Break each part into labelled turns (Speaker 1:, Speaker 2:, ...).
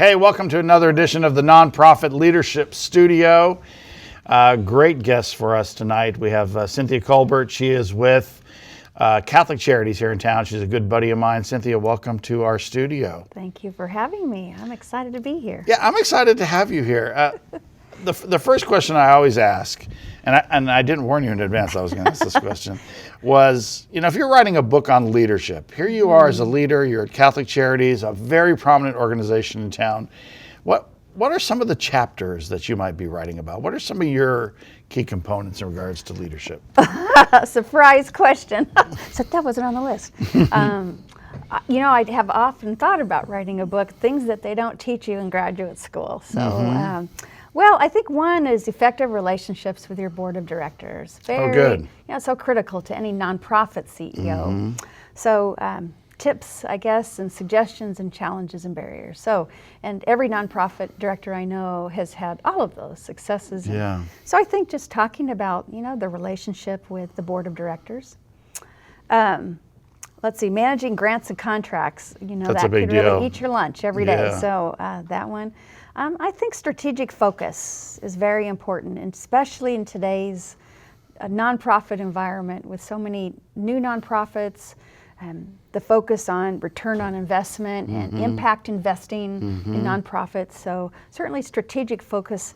Speaker 1: Hey, welcome to another edition of the Nonprofit Leadership Studio. Great guests for us tonight. We have Cynthia Colbert. She is with Catholic Charities here in town. She's a good buddy of mine. Cynthia, welcome to our studio.
Speaker 2: Thank you for having me. I'm excited to be here.
Speaker 1: Yeah, I'm excited to have you here. The first question I always ask, and I didn't warn you in advance I was going to ask this question, was, if you're writing a book on leadership, here you are as a leader, you're at Catholic Charities, a very prominent organization in town. What are some of the chapters that you might be writing about? What are some of your key components in regards to leadership?
Speaker 2: Surprise question. So that wasn't on the list. I have often thought about writing a book, things that they don't teach you in graduate school. So, well, I think one is effective relationships with your board of directors.
Speaker 1: Good.
Speaker 2: So critical to any nonprofit CEO. So tips, I guess, and suggestions and challenges and barriers. So, and every nonprofit director I know has had all of those successes.
Speaker 1: Yeah.
Speaker 2: So I think just talking about, the relationship with the board of directors. Let's see, managing grants and contracts,
Speaker 1: That's
Speaker 2: that
Speaker 1: a big
Speaker 2: could really
Speaker 1: deal.
Speaker 2: eat your lunch every day.
Speaker 1: Yeah.
Speaker 2: So that one. I think strategic focus is very important, and especially in today's nonprofit environment with so many new nonprofits, the focus on return on investment and impact investing in nonprofits. So certainly strategic focus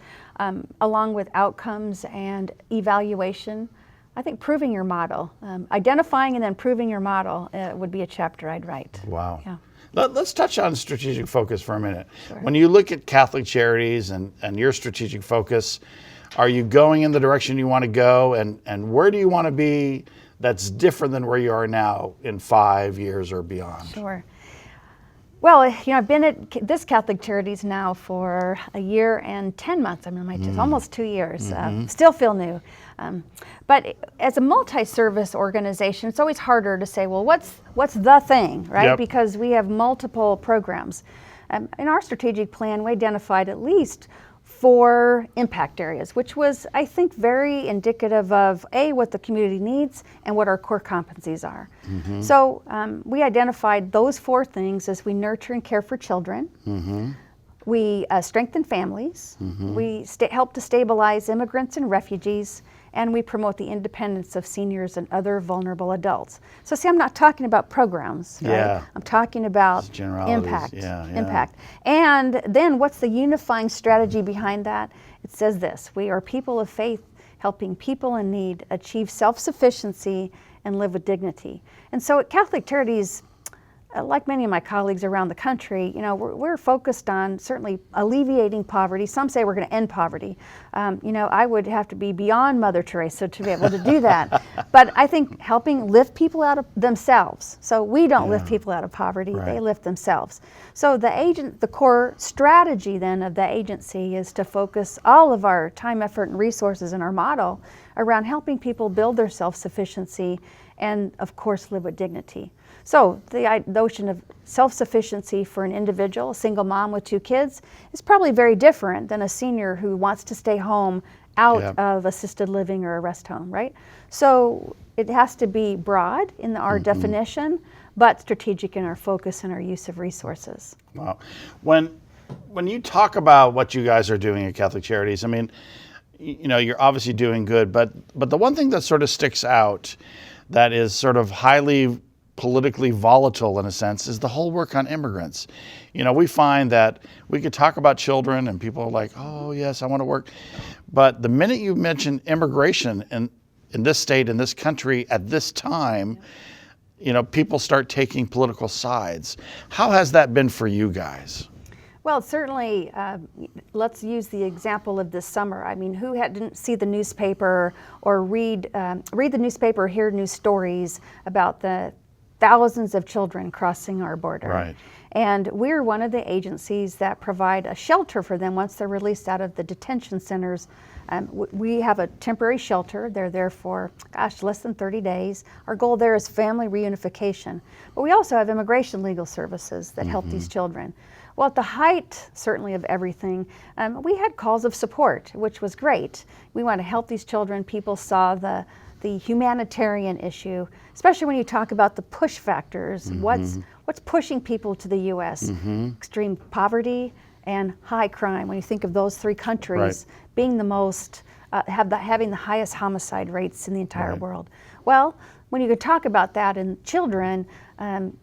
Speaker 2: along with outcomes and evaluation. I think proving your model, identifying and then proving your model would be a chapter I'd write.
Speaker 1: Wow.
Speaker 2: Yeah.
Speaker 1: Let's touch on strategic focus for a minute.
Speaker 2: Sure.
Speaker 1: When you look at Catholic Charities and your strategic focus, are you going in the direction you want to go, and where do you want to be that's different than where you are now in 5 years or beyond?
Speaker 2: Sure. Well, I've been at this Catholic Charities now for a year and 10 months. Almost 2 years. Still feel new. But as a multi-service organization, it's always harder to say, well, what's the thing, right?
Speaker 1: Yep.
Speaker 2: Because we have multiple programs. In our strategic plan, we identified at least 4 impact areas, which was, I think, very indicative of what the community needs and what our core competencies are. So we identified those 4 things as we nurture and care for children. We strengthen families. We help to stabilize immigrants and refugees. And we promote the independence of seniors and other vulnerable adults. So see, I'm not talking about programs, right?
Speaker 1: Yeah.
Speaker 2: I'm talking about
Speaker 1: Just generalities.
Speaker 2: impact.
Speaker 1: Yeah.
Speaker 2: Impact. And then what's the unifying strategy behind that? It says this: we are people of faith, helping people in need achieve self-sufficiency and live with dignity. And so at Catholic Charities, like many of my colleagues around the country, we're focused on certainly alleviating poverty. Some say we're going to end poverty. I would have to be beyond Mother Teresa to be able to do that. But I think helping lift people out of themselves. So we don't lift people out of poverty;
Speaker 1: Right.
Speaker 2: They lift themselves. So the core strategy then of the agency is to focus all of our time, effort, and resources in our model around helping people build their self-sufficiency and, of course, live with dignity. So the notion of self-sufficiency for an individual, a single mom with 2 kids, is probably very different than a senior who wants to stay home out of assisted living or a rest home, right? So it has to be broad in our definition, but strategic in our focus and our use of resources.
Speaker 1: Wow. When you talk about what you guys are doing at Catholic Charities, you're obviously doing good, but the one thing that sort of sticks out that is sort of highly politically volatile in a sense is the whole work on immigrants. We find that we could talk about children and people are like, oh yes, I want to work. But the minute you mention immigration in this state, in this country, at this time, people start taking political sides. How has that been for you guys?
Speaker 2: Well, certainly, let's use the example of this summer. Who didn't see the newspaper or read the newspaper or hear news stories about the thousands of children crossing our border?
Speaker 1: Right.
Speaker 2: And we're one of the agencies that provide a shelter for them once they're released out of the detention centers. We have a temporary shelter. They're there for, less than 30 days. Our goal there is family reunification. But we also have immigration legal services that help these children. Well, at the height, certainly, of everything, we had calls of support, which was great. We want to help these children. People saw the humanitarian issue, especially when you talk about the push factors. What's pushing people to the U.S.? Extreme poverty and high crime. When you think of those three countries being the most, having the highest homicide rates in the entire world. Well, when you could talk about that in children,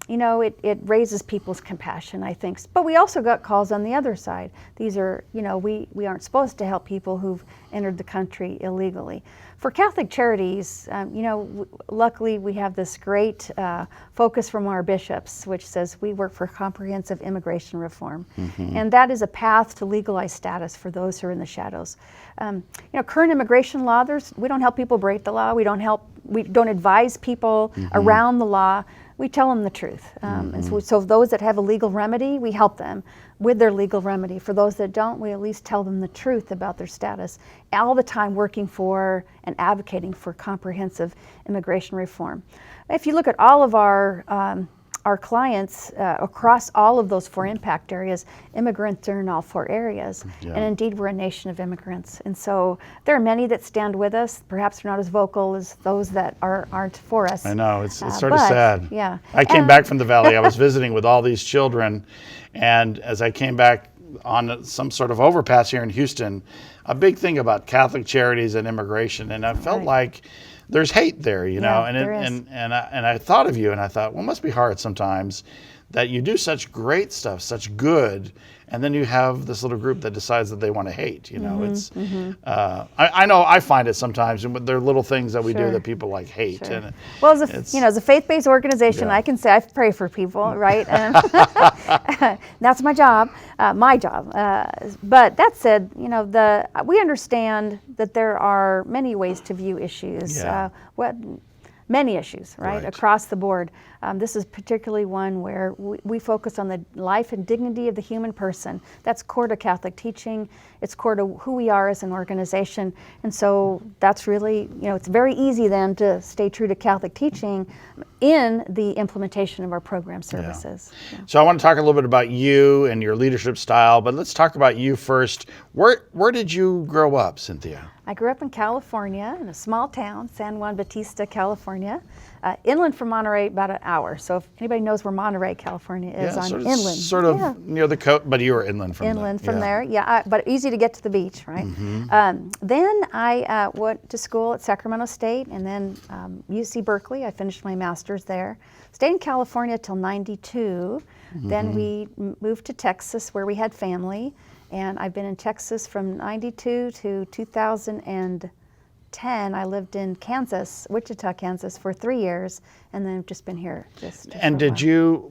Speaker 2: you know, it raises people's compassion, I think. But we also got calls on the other side. These are, you know, we aren't supposed to help people who've entered the country illegally. For Catholic Charities, you know, luckily we have this great focus from our bishops, which says we work for comprehensive immigration reform. And that is a path to legalized status for those who are in the shadows. You know, current immigration law, we don't help people break the law. We don't advise people around the law. We tell them the truth. And so those that have a legal remedy, we help them with their legal remedy. For those that don't, we at least tell them the truth about their status, all the time working for and advocating for comprehensive immigration reform. If you look at all of our clients across all of those 4 impact areas, immigrants are in all 4 areas. And indeed, we're a nation of immigrants. And so there are many that stand with us. Perhaps they're not as vocal as those that aren't for us.
Speaker 1: I know, it's sort of sad.
Speaker 2: Yeah.
Speaker 1: I came back from the Valley. I was visiting with all these children. And as I came back on some sort of overpass here in Houston, a big thing about Catholic Charities and immigration. And I felt like there's hate there, you know, and I thought of you, and I thought, well, it must be hard sometimes that you do such great stuff, such good, and then you have this little group that decides that they want to hate. You know, it's I know I find it sometimes, and there are little things that we do that people like hate. And
Speaker 2: well, as a faith-based organization, I can say I pray for people, right? And that's my job, But that said, you know, we understand that there are many ways to view issues. Many issues, right, across the board. This is particularly one where we focus on the life and dignity of the human person. That's core to Catholic teaching. It's core to who we are as an organization. And so that's really, you know, it's very easy then to stay true to Catholic teaching in the implementation of our program services.
Speaker 1: So I want to talk a little bit about you and your leadership style, but let's talk about you first. Where did you grow up, Cynthia?
Speaker 2: I grew up in California, in a small town, San Juan Bautista, California, inland from Monterey, about an hour. So if anybody knows where Monterey, California is, I'm inland.
Speaker 1: Sort of near the coast, but you were inland from there.
Speaker 2: Inland from there, but easy to get to the beach, right? Then I went to school at Sacramento State, and then UC Berkeley. I finished my master's there. Stayed in California till '92. Then we moved to Texas, where we had family. And I've been in Texas from '92 to 2010. I lived in Kansas, Wichita, Kansas, for 3 years, and then I've just been here.
Speaker 1: And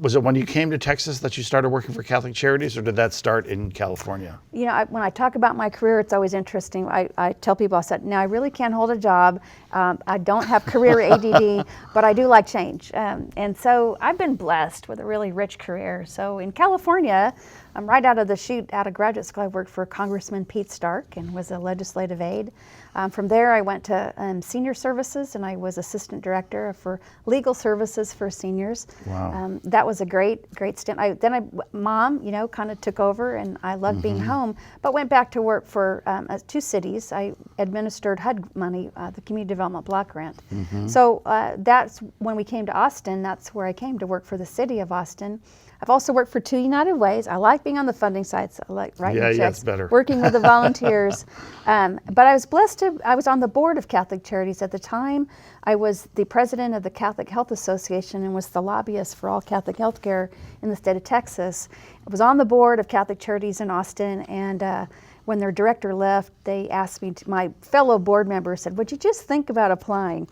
Speaker 1: was it when you came to Texas that you started working for Catholic Charities, or did that start in California?
Speaker 2: You know, when I talk about my career, it's always interesting. I tell people, I said, now I really can't hold a job. I don't have career ADD, but I do like change. And so I've been blessed with a really rich career. So in California, I'm right out of the chute, out of graduate school, I worked for Congressman Pete Stark and was a legislative aide. From there, I went to senior services, and I was assistant director for legal services for seniors.
Speaker 1: Wow.
Speaker 2: That was a great stint. Mom, you know, kind of took over, and I loved being home, but went back to work for 2 cities. I administered HUD money, the Community Development Block Grant. So that's when we came to Austin. That's where I came to work for the city of Austin. I've also worked for 2 United Ways. I like being on the funding side, so I like writing checks,
Speaker 1: it's better.
Speaker 2: working with the volunteers. But I was blessed I was on the board of Catholic Charities at the time. I was the president of the Catholic Health Association and was the lobbyist for all Catholic health care in the state of Texas. I was on the board of Catholic Charities in Austin, and when their director left, they asked me, my fellow board member said, would you just think about applying?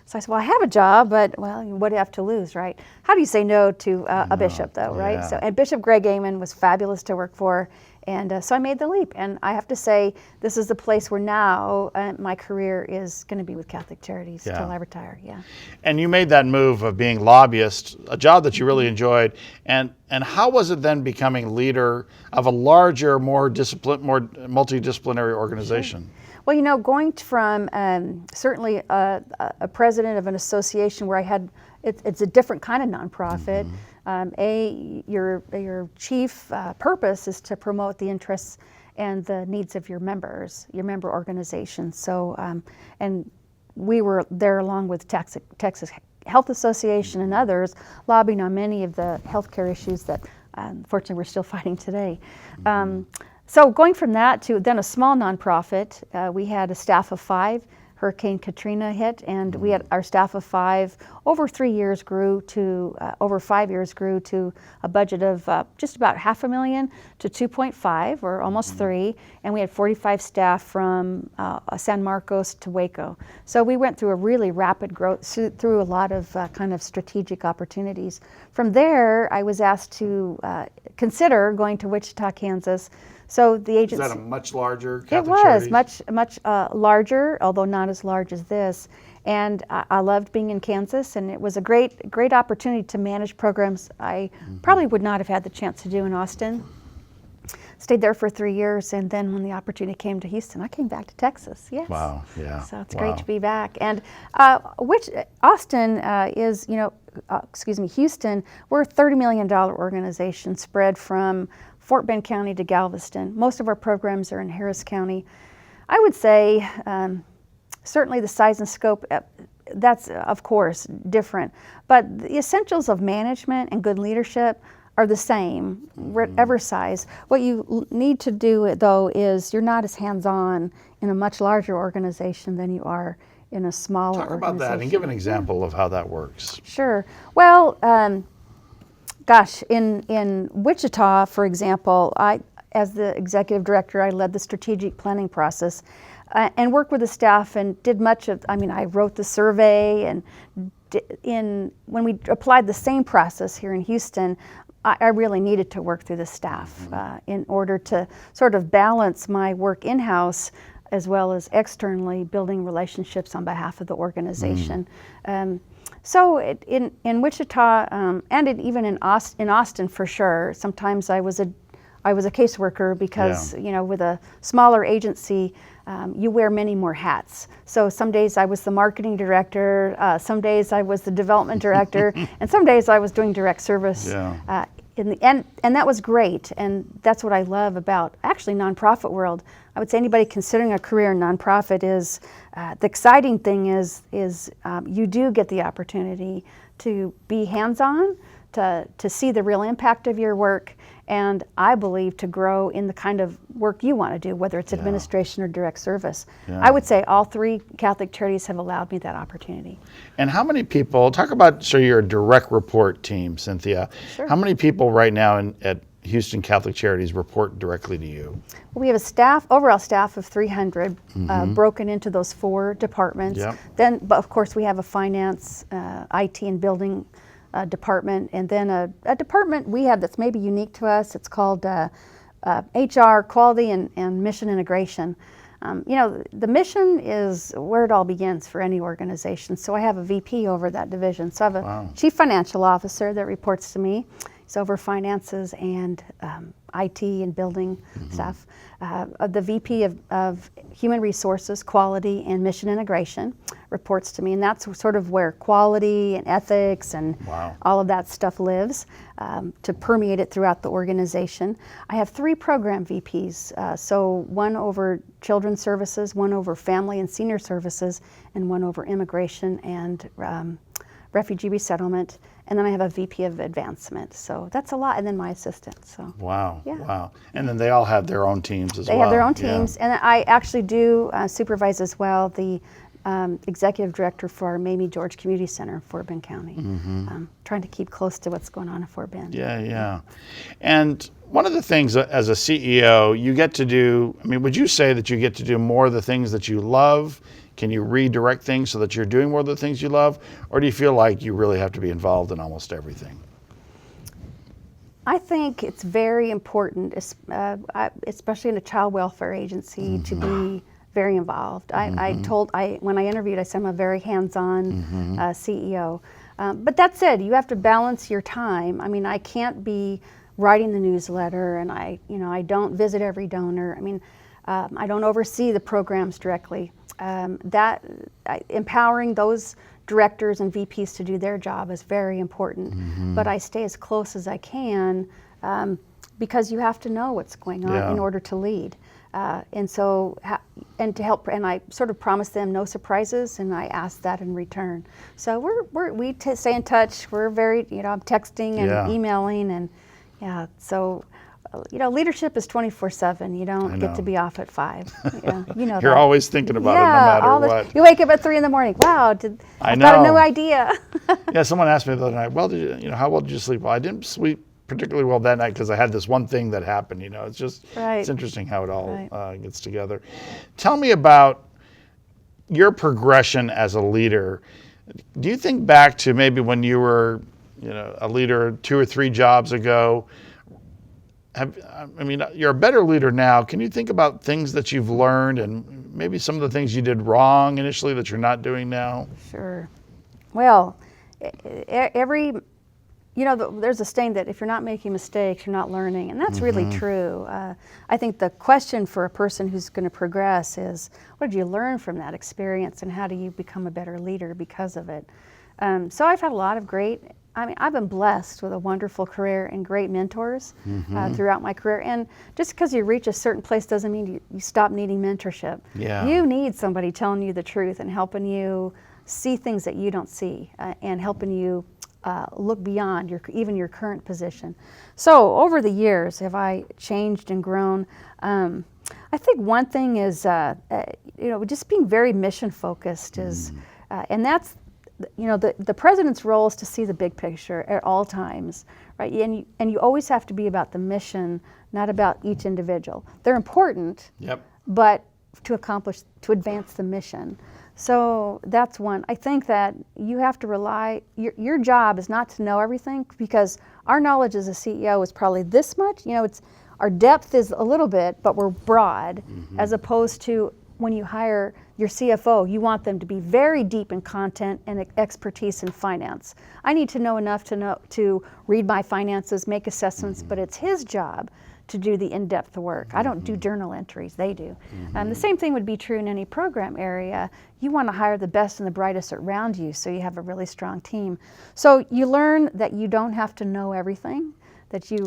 Speaker 2: So I said, well, I have a job, but, well, what do you have to lose, right? How do you say no to a bishop, though, right? So, and Bishop Greg Amen was fabulous to work for, and so I made the leap. And I have to say, this is the place where now my career is going to be with Catholic Charities till I retire,
Speaker 1: And you made that move of being lobbyist, a job that you really enjoyed, and how was it then becoming leader of a larger, more multidisciplinary organization?
Speaker 2: Sure. Well, you know, going from certainly a president of an association where I had, it's a different kind of nonprofit. Your chief purpose is to promote the interests and the needs of your members, your member organizations. So, and we were there along with Texas Health Association and others, lobbying on many of the healthcare issues that Fortunately, we're still fighting today. So going from that to then a small nonprofit, we had a staff of 5. Hurricane Katrina hit, and we had our staff of 5. Over 3 years grew to, over 5 years grew to a budget of just about $500,000 to 2.5, or almost 3. And we had 45 staff from San Marcos to Waco. So we went through a really rapid growth, through a lot of kind of strategic opportunities. From there, I was asked to consider going to Wichita, Kansas. So the agency.
Speaker 1: Is that a much larger Catholic
Speaker 2: It was
Speaker 1: Charities?
Speaker 2: much larger, although not as large as this. And I loved being in Kansas, and it was a great opportunity to manage programs I probably would not have had the chance to do in Austin. Stayed there for 3 years, and then when the opportunity came to Houston, I came back to Texas. Yes.
Speaker 1: Wow. Yeah.
Speaker 2: So it's great to be back. And Austin is, Houston, we're a $30 million organization spread from Fort Bend County to Galveston. Most of our programs are in Harris County. I would say certainly the size and scope, that's of course different, but the essentials of management and good leadership are the same, whatever size. What you need to do though is you're not as hands-on in a much larger organization than you are in a smaller
Speaker 1: Talk
Speaker 2: organization.
Speaker 1: about that and give an example of how that works.
Speaker 2: Sure. Well, gosh, in Wichita, for example, as the executive director, I led the strategic planning process and worked with the staff and did much of, I wrote the survey, and when we applied the same process here in Houston, I really needed to work through the staff in order to sort of balance my work in-house as well as externally building relationships on behalf of the organization. So in Wichita, and even in Austin for sure, sometimes I was a caseworker because, with a smaller agency, you wear many more hats. So some days I was the marketing director, some days I was the development director, and some days I was doing direct service.
Speaker 1: Yeah.
Speaker 2: And that was great, and that's what I love about actually nonprofit world. I would say anybody considering a career in nonprofit is the exciting thing is you do get the opportunity to be hands-on, to see the real impact of your work, and I believe to grow in the kind of work you want to do, whether it's administration or direct service.
Speaker 1: Yeah.
Speaker 2: I would say all 3 Catholic Charities have allowed me that opportunity.
Speaker 1: And how many people, talk about, so you're a direct report team, Cynthia.
Speaker 2: Sure.
Speaker 1: How many people right now at Houston Catholic Charities report directly to you?
Speaker 2: We have a overall staff of 300, broken into those 4 departments.
Speaker 1: Yep.
Speaker 2: Then, but of course, we have a finance, IT, and building department, and then a department we have that's maybe unique to us. It's called HR, Quality, and Mission Integration. The mission is where it all begins for any organization. So I have a VP over that division. So I have a Chief Financial Officer that reports to me. He's over finances and IT and building stuff. The VP of Human Resources, Quality, and Mission Integration reports to me, and that's sort of where quality and ethics and all of that stuff lives, to permeate it throughout the organization. I have 3 program VPs, so one over children's services, one over family and senior services, and one over immigration and refugee resettlement. And then I have a VP of advancement. So that's a lot. And then my assistant. So
Speaker 1: Wow.
Speaker 2: Yeah.
Speaker 1: Wow. And then they all have their own teams as well.
Speaker 2: They have their own teams. And I actually do supervise as well the executive director for our Mamie George Community Center in Fort Bend County. Trying to keep close to what's going on in Fort Bend.
Speaker 1: Yeah. And one of the things as a CEO you get to do, would you say that you get to do more of the things that you love? Can you redirect things so that you're doing more of the things you love? Or do you feel like you really have to be involved in almost everything?
Speaker 2: I think it's very important, especially in a child welfare agency, to be very involved. When I interviewed, I said I'm a very hands-on CEO. But that said, you have to balance your time. I can't be writing the newsletter, and I don't visit every donor. I don't oversee the programs directly. Empowering those directors and VPs to do their job is very important. But I stay as close as I can because you have to know what's going on in order to lead. And to help, and I sort of promise them no surprises, and I ask that in return. So we stay in touch. We're very, I'm texting and emailing, and Yeah. So, leadership is 24/7. You don't get to
Speaker 1: know.
Speaker 2: be off at 5. Yeah, you know
Speaker 1: You're
Speaker 2: that.
Speaker 1: always thinking about it, no
Speaker 2: Yeah,
Speaker 1: matter what.
Speaker 2: you wake up at 3 in the morning. Wow,
Speaker 1: I
Speaker 2: I've got a new
Speaker 1: know.
Speaker 2: idea.
Speaker 1: Yeah, someone asked me the other night, well, how well did you sleep? Well, I didn't sleep particularly well that night because I had this one thing that happened. It's just,
Speaker 2: Right.
Speaker 1: it's interesting how it all
Speaker 2: Right.
Speaker 1: gets together. Tell me about your progression as a leader. Do you think back to maybe when you were, a leader 2 or 3 jobs ago? You're a better leader now. Can you think about things that you've learned and maybe some of the things you did wrong initially that you're not doing now?
Speaker 2: Sure. Well, there's a saying that if you're not making mistakes, you're not learning, and that's really true. I think the question for a person who's going to progress is, what did you learn from that experience, and how do you become a better leader because of it? So I've had a lot of I've been blessed with a wonderful career and great mentors throughout my career. And just because you reach a certain place doesn't mean you stop needing mentorship.
Speaker 1: Yeah.
Speaker 2: You need somebody telling you the truth and helping you see things that you don't see, and helping you look beyond even your current position. So over the years, have I changed and grown? I think one thing is, just being very mission focused and that's, the president's role is to see the big picture at all times, right? And you always have to be about the mission, not about each individual. They're important,
Speaker 1: Yep.
Speaker 2: but to advance the mission. So that's one. I think that you have to rely, your job is not to know everything, because our knowledge as a CEO is probably this much. Our depth is a little bit, but we're broad, as opposed to when you hire your CFO, you want them to be very deep in content and expertise in finance. I need to know enough to read my finances, make assessments, but it's his job to do the in-depth work. I don't do journal entries, they do. The same thing would be true in any program area. You want to hire the best and the brightest around you so you have a really strong team. So you learn that you don't have to know everything, that you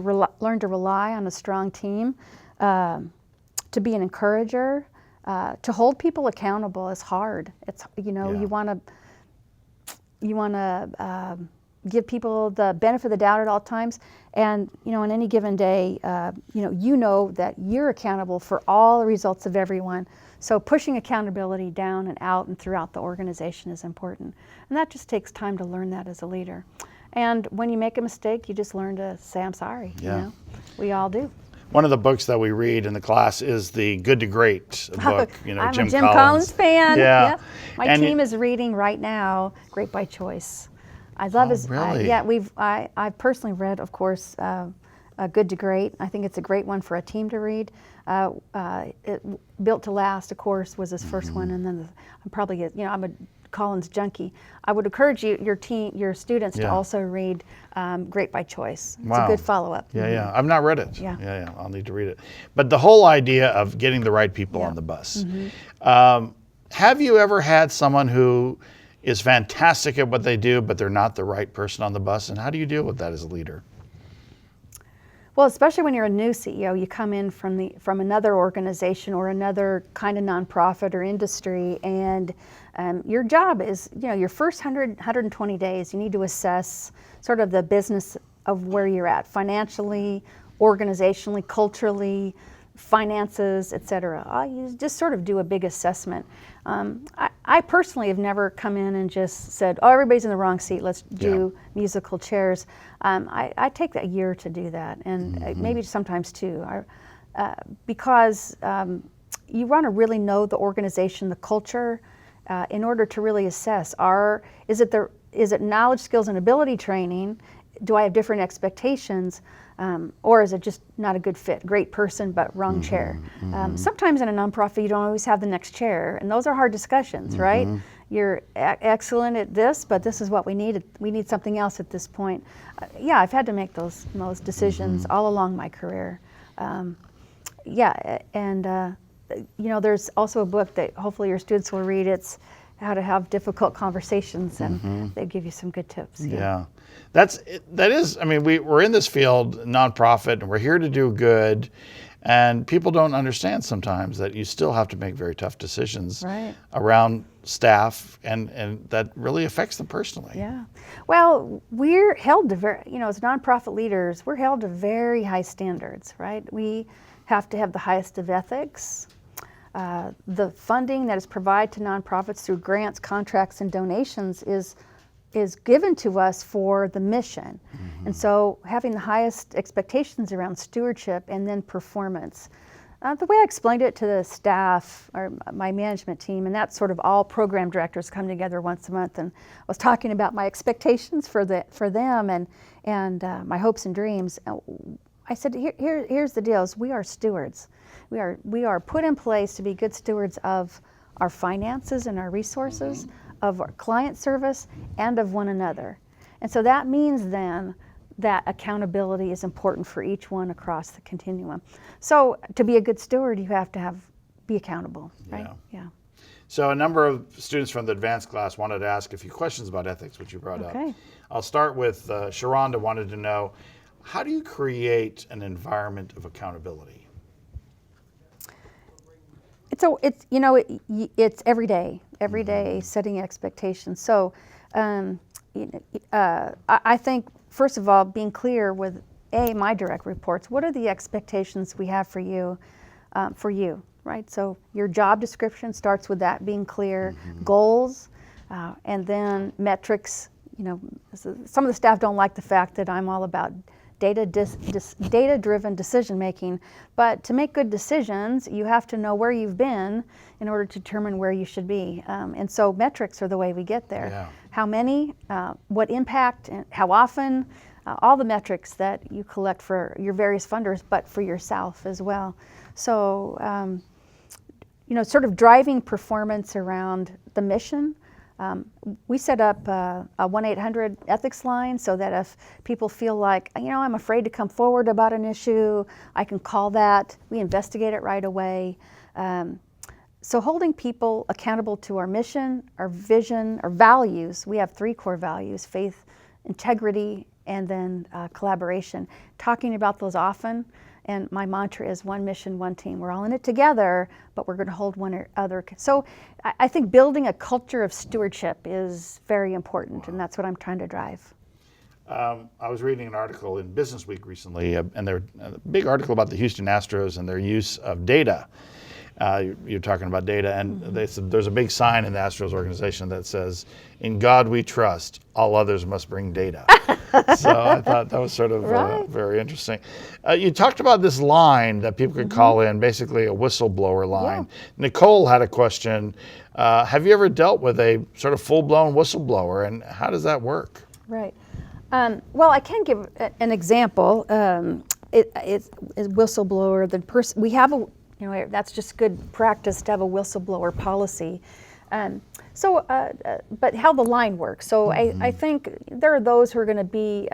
Speaker 2: learn to rely on a strong team, to be an encourager. To hold people accountable is hard. It's you want to give people the benefit of the doubt at all times, and on any given day, that you're accountable for all the results of everyone. So pushing accountability down and out and throughout the organization is important, and that just takes time to learn that as a leader. And when you make a mistake, you just learn to say, "I'm sorry."
Speaker 1: Yeah.
Speaker 2: We all do.
Speaker 1: One of the books that we read in the class is the Good to Great book.
Speaker 2: I'm
Speaker 1: Jim
Speaker 2: a Jim Collins fan.
Speaker 1: Yeah.
Speaker 2: Yep. My team is reading right now Great by Choice. I love his.
Speaker 1: Really?
Speaker 2: I've personally read, of course, Good to Great. I think it's a great one for a team to read. Built to Last, of course, was his first one, and then I'm a Collins junkie. I would encourage your students to also read Great by Choice. It's a good follow-up.
Speaker 1: Yeah. I've not read it.
Speaker 2: Yeah.
Speaker 1: I'll need to read it. But the whole idea of getting the right people on the bus. Have you ever had someone who is fantastic at what they do, but they're not the right person on the bus? And how do you deal with that as a leader?
Speaker 2: Well, especially when you're a new CEO, you come in from another organization or another kind of nonprofit or industry, and your job is, your first 120 days, you need to assess sort of the business of where you're at, financially, organizationally, culturally, finances, et cetera. You just sort of do a big assessment. I personally have never come in and just said, "Oh, everybody's in the wrong seat, let's do musical chairs." I take a year to do that, and maybe sometimes two, because you want to really know the organization, the culture, in order to really assess: is it knowledge, skills, and ability training? Do I have different expectations? Or is it just not a good fit? Great person, but wrong chair. Sometimes in a nonprofit, you don't always have the next chair, and those are hard discussions, right? You're excellent at this, but this is what we need. We need something else at this point. I've had to make those decisions all along my career. There's also a book that hopefully your students will read. It's How to Have Difficult Conversations, and they give you some good tips.
Speaker 1: Yeah. That is, we're in this field, nonprofit, and we're here to do good. And people don't understand sometimes that you still have to make very tough decisions
Speaker 2: Right.
Speaker 1: around staff, and that really affects them personally.
Speaker 2: Yeah. Well, we're held to very, as nonprofit leaders, we're held to very high standards, right? We have to have the highest of ethics. The funding that is provided to nonprofits through grants, contracts, and donations is given to us for the mission. And so having the highest expectations around stewardship and then performance. The way I explained it to the staff or my management team, and that's sort of all program directors come together once a month, and I was talking about my expectations for them and my hopes and dreams. I said, here's the deal: is we are stewards. We are put in place to be good stewards of our finances and our resources, of our client service, and of one another. And so that means then that accountability is important for each one across the continuum. So to be a good steward, you have to be accountable, right? Yeah.
Speaker 1: So a number of students from the advanced class wanted to ask a few questions about ethics, which you brought up. I'll start with Sharonda wanted to know, how do you create an environment of accountability?
Speaker 2: It's every day setting expectations. So I think, first of all, being clear with my direct reports. What are the expectations we have for you, right? So your job description starts with that being clear, goals, and then metrics. Some of the staff don't like the fact that I'm all about data-driven decision making, but to make good decisions, you have to know where you've been in order to determine where you should be. And so metrics are the way we get there.
Speaker 1: Yeah.
Speaker 2: How many, what impact, and how often, all the metrics that you collect for your various funders, but for yourself as well. So, sort of driving performance around the mission. We set up a 1-800 ethics line so that if people feel like, I'm afraid to come forward about an issue, I can call that. We investigate it right away. So holding people accountable to our mission, our vision, our values. We have 3 core values: faith, integrity, and then collaboration. Talking about those often. And my mantra is one mission, one team. We're all in it together, but we're going to hold one or other. So I think building a culture of stewardship is very important, and that's what I'm trying to drive.
Speaker 1: I was reading an article in Business Week recently, and a big article about the Houston Astros and their use of data. You're talking about data, and they said there's a big sign in the Astros organization that says, "In God we trust, all others must bring data." So I thought that was sort of very interesting. You talked about this line that people could call in, basically a whistleblower line. Yeah. Nicole had a question. Have you ever dealt with a sort of full-blown whistleblower, and how does that work?
Speaker 2: Right. Well, I can give an example. It's whistleblower. The person we have a. That's just good practice to have a whistleblower policy. But how the line works. So I think there are those who are going to be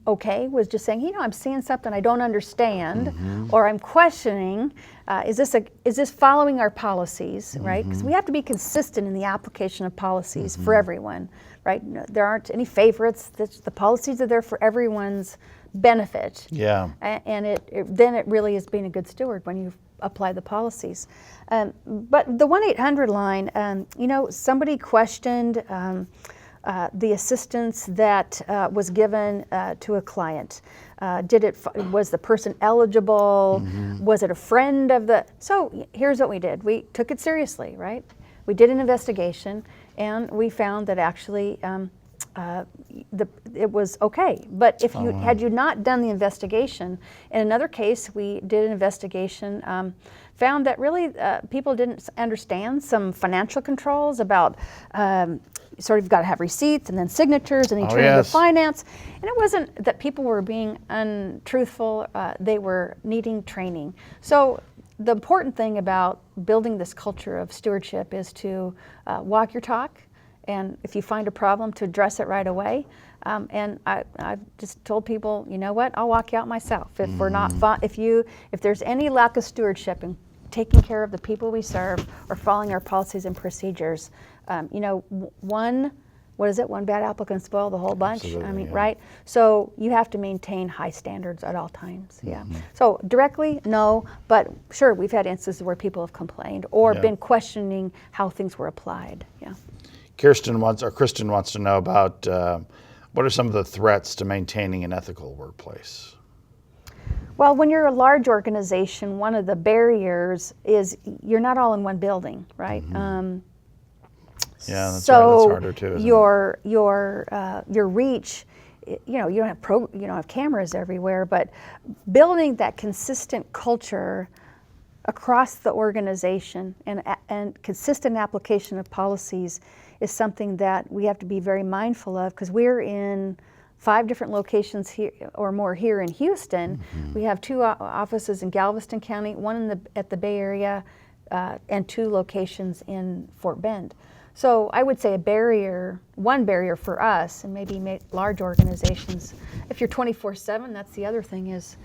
Speaker 2: okay with just saying, I'm seeing something I don't understand, or I'm questioning. Is this following our policies, right? Because we have to be consistent in the application of policies for everyone, right? There aren't any favorites. The policies are there for everyone's benefit.
Speaker 1: Yeah.
Speaker 2: And then it really is being a good steward when you apply the policies. But the 1-800 line, somebody questioned the assistance that was given to a client. Was the person eligible? Was it a friend of the? So here's what we did. We took it seriously, right? We did an investigation, and we found that actually it was okay. But if had you not done the investigation, in another case we did an investigation, found that really people didn't understand some financial controls about sort of got to have receipts and then signatures and then turn into finance. And it wasn't that people were being untruthful, they were needing training. So the important thing about building this culture of stewardship is to walk your talk, and if you find a problem, to address it right away. And I've just told people, you know what, I'll walk you out myself. If we're not, if there's any lack of stewardship in taking care of the people we serve or following our policies and procedures, one what is it? One bad apple can spoil the whole bunch.
Speaker 1: Absolutely,
Speaker 2: I mean,
Speaker 1: yeah.
Speaker 2: right? So you have to maintain high standards at all times. Yeah. So directly, no, but sure, we've had instances where people have complained or
Speaker 1: Yeah.
Speaker 2: been questioning how things were applied. Yeah.
Speaker 1: Kristen wants to know about what are some of the threats to maintaining an ethical workplace?
Speaker 2: Well, when you're a large organization, one of the barriers is you're not all in one building, right?
Speaker 1: Yeah, that's
Speaker 2: so
Speaker 1: right. That's harder too. Isn't
Speaker 2: your reach, you don't have cameras everywhere, but building that consistent culture across the organization and consistent application of policies is something that we have to be very mindful of, because we're in 5 different locations here or more here in Houston. We have 2 offices in Galveston County, one at the Bay Area, and 2 locations in Fort Bend. So I would say one barrier for us, and maybe large organizations, if you're 24/7, that's the other thing is,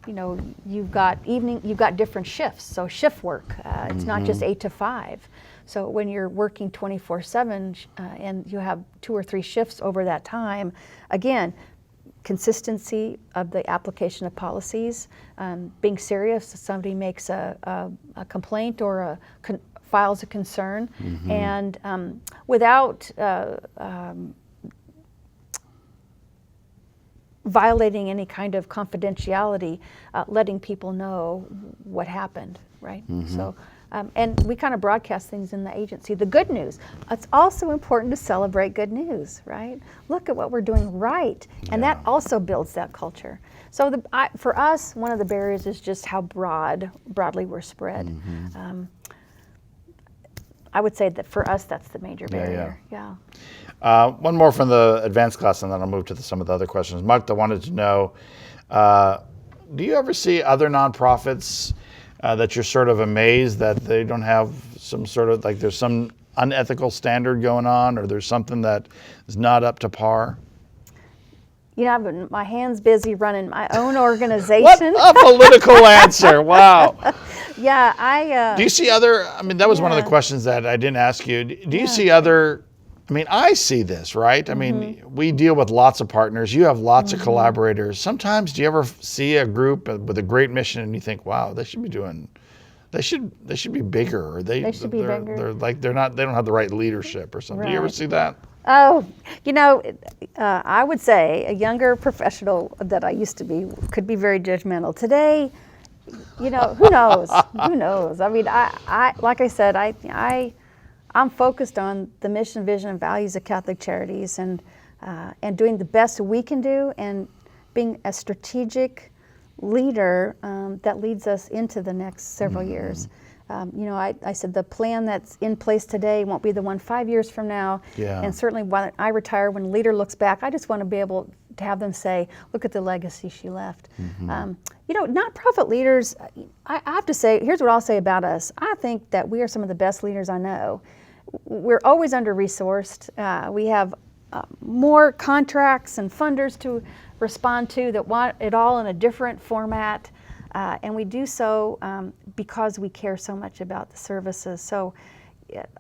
Speaker 2: you've got different shifts. So shift work, it's not just 8 to 5. So when you're working 24/7 and you have 2 or 3 shifts over that time, again, consistency of the application of policies, being serious if somebody makes a complaint or files a concern, and without violating any kind of confidentiality, letting people know what happened, right? So, and we kind of broadcast things in the agency. The good news, it's also important to celebrate good news, right? Look at what we're doing right, and that also builds that culture. So for us, one of the barriers is just how broadly we're spread. I would say that for us, that's the major barrier. Yeah.
Speaker 1: One more from the advanced class, and then I'll move to some of the other questions. Martha wanted to know, do you ever see other nonprofits that you're sort of amazed that they don't have some sort of, like there's some unethical standard going on, or there's something that is not up to par?
Speaker 2: I've been my hands busy running my own organization.
Speaker 1: What a political answer. Wow.
Speaker 2: Yeah,
Speaker 1: do you see other, that was one of the questions that I didn't ask you. Do you see other, I see this, right? We deal with lots of partners. You have lots of collaborators. Sometimes do you ever see a group with a great mission and you think, wow, they should be bigger, or they
Speaker 2: should be bigger.
Speaker 1: They're like, they don't have the right leadership or something.
Speaker 2: Right.
Speaker 1: Do you ever see that?
Speaker 2: Oh, I would say a younger professional that I used to be could be very judgmental. Today, who knows? Who knows? I like I said, I'm focused on the mission, vision, and values of Catholic Charities, and doing the best we can do, and being a strategic leader that leads us into the next several years. I said the plan that's in place today won't be the one 5 years from now.
Speaker 1: Yeah.
Speaker 2: And certainly when I retire, when a leader looks back, I just want to be able to have them say, look at the legacy she left. Nonprofit leaders, I have to say, here's what I'll say about us. I think that we are some of the best leaders I know. We're always under-resourced. We have more contracts and funders to respond to that want it all in a different format. And we do so because we care so much about the services. So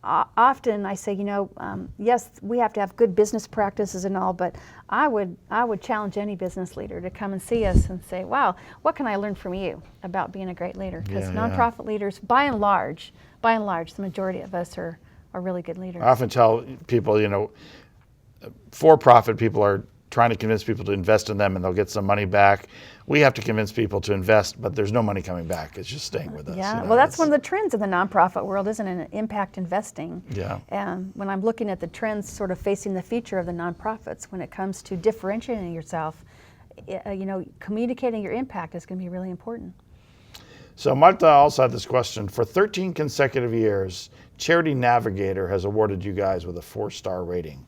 Speaker 2: often I say, yes, we have to have good business practices and all, but I would challenge any business leader to come and see us and say, wow, what can I learn from you about being a great leader? Because nonprofit leaders, by and large, the majority of us are really good leaders.
Speaker 1: I often tell people, for-profit people are trying to convince people to invest in them and they'll get some money back. We have to convince people to invest, but there's no money coming back. It's just staying with us.
Speaker 2: Yeah, well, that's one of the trends in the nonprofit world, isn't it? Impact investing.
Speaker 1: Yeah.
Speaker 2: And when I'm looking at the trends sort of facing the future of the nonprofits, when it comes to differentiating yourself, communicating your impact is going to be really important.
Speaker 1: So Martha also had this question. For 13 consecutive years, Charity Navigator has awarded you guys with a 4-star rating.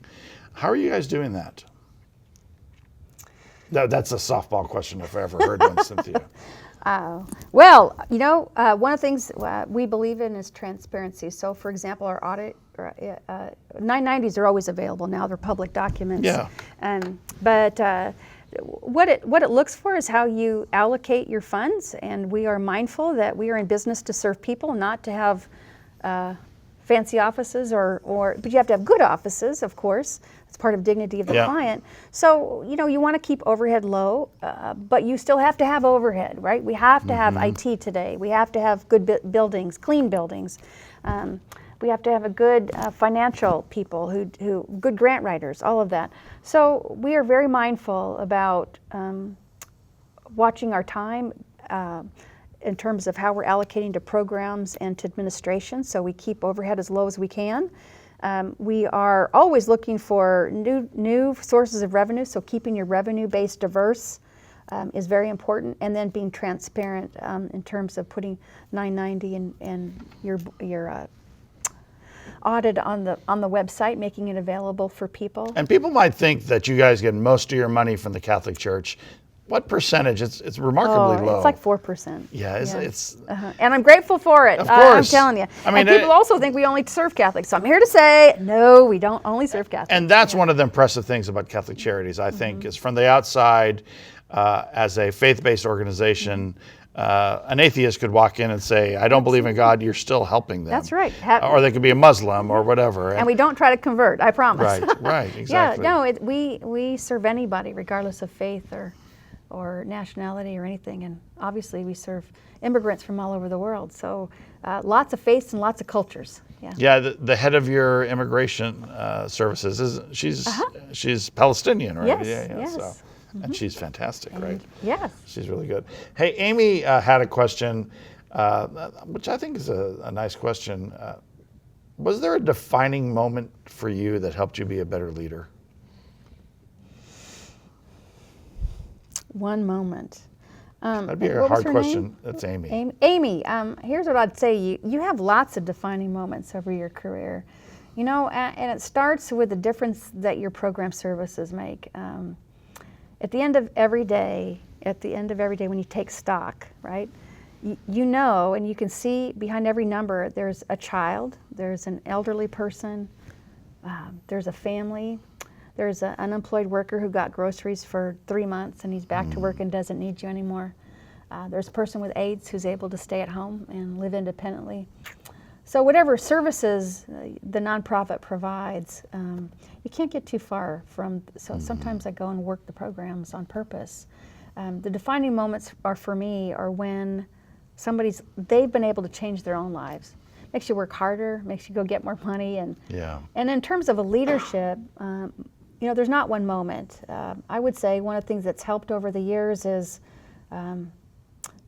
Speaker 1: How are you guys doing that? That's a softball question if I ever heard one, Cynthia.
Speaker 2: Well, one of the things we believe in is transparency. So, for example, our audit 990s are always available now. They're public documents.
Speaker 1: Yeah.
Speaker 2: But what it looks for is how you allocate your funds, and we are mindful that we are in business to serve people, not to have fancy offices but you have to have good offices, of course. It's part of dignity of the client. So, you want to keep overhead low, but you still have to have overhead, right? We have to have IT today. We have to have good buildings, clean buildings. We have to have a good financial people, who good grant writers, all of that. So we are very mindful about watching our time in terms of how we're allocating to programs and to administration, so we keep overhead as low as we can. We are always looking for new sources of revenue, so keeping your revenue base diverse is very important, and then being transparent in terms of putting 990 and your audit on the website, making it available for people.
Speaker 1: And people might think that you guys get most of your money from the Catholic Church. What percentage? It's remarkably low.
Speaker 2: It's like 4%.
Speaker 1: Yeah, it's
Speaker 2: and I'm grateful for it.
Speaker 1: Of course.
Speaker 2: I'm telling you.
Speaker 1: I mean,
Speaker 2: and people also think we only serve Catholics. So I'm here to say, no, we don't only serve Catholics.
Speaker 1: And that's one of the impressive things about Catholic Charities, I think, is from the outside, as a faith-based organization, an atheist could walk in and say, I don't believe in God, you're still helping them.
Speaker 2: That's right.
Speaker 1: Or they could be a Muslim or whatever.
Speaker 2: And we don't try to convert, I promise.
Speaker 1: Right, exactly.
Speaker 2: Yeah, no, we serve anybody, regardless of faith or nationality or anything. And obviously we serve immigrants from all over the world. So lots of faiths and lots of cultures.
Speaker 1: Yeah, the head of your immigration services, she's Palestinian, right?
Speaker 2: Yes.
Speaker 1: So. And she's fantastic, right?
Speaker 2: Yes.
Speaker 1: She's really good. Hey, Amy had a question, which I think is a nice question. Was there a defining moment for you that helped you be a better leader?
Speaker 2: One moment.
Speaker 1: That'd be a hard question. Name? That's Amy.
Speaker 2: Amy, here's what I'd say. You have lots of defining moments over your career. And it starts with the difference that your program services make. At the end of every day, when you take stock, right, you know, and you can see behind every number, there's a child, there's an elderly person, there's a family, there's an unemployed worker who got groceries for 3 months and he's back to work and doesn't need you anymore. There's a person with AIDS who's able to stay at home and live independently. So whatever services the nonprofit provides, you can't get too far from. So sometimes I go and work the programs on purpose. The defining moments for me are when they've been able to change their own lives. Makes you work harder, makes you go get more money, and in terms of a leadership, there's not one moment. I would say one of the things that's helped over the years is to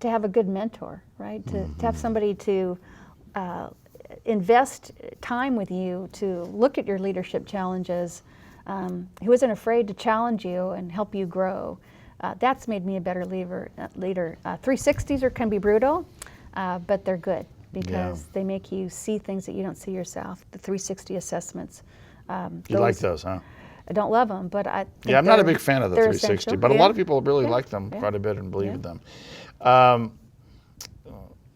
Speaker 2: have a good mentor, right? To have somebody to invest time with you, to look at your leadership challenges, who isn't afraid to challenge you and help you grow. That's made me a better leader. 360s can be brutal, but they're good because they make you see things that you don't see yourself. The 360 assessments.
Speaker 1: You like those, huh?
Speaker 2: I don't love them, but I think
Speaker 1: I'm not a big fan of the 360,
Speaker 2: essential.
Speaker 1: but a lot of people really like them quite a bit and believe in them.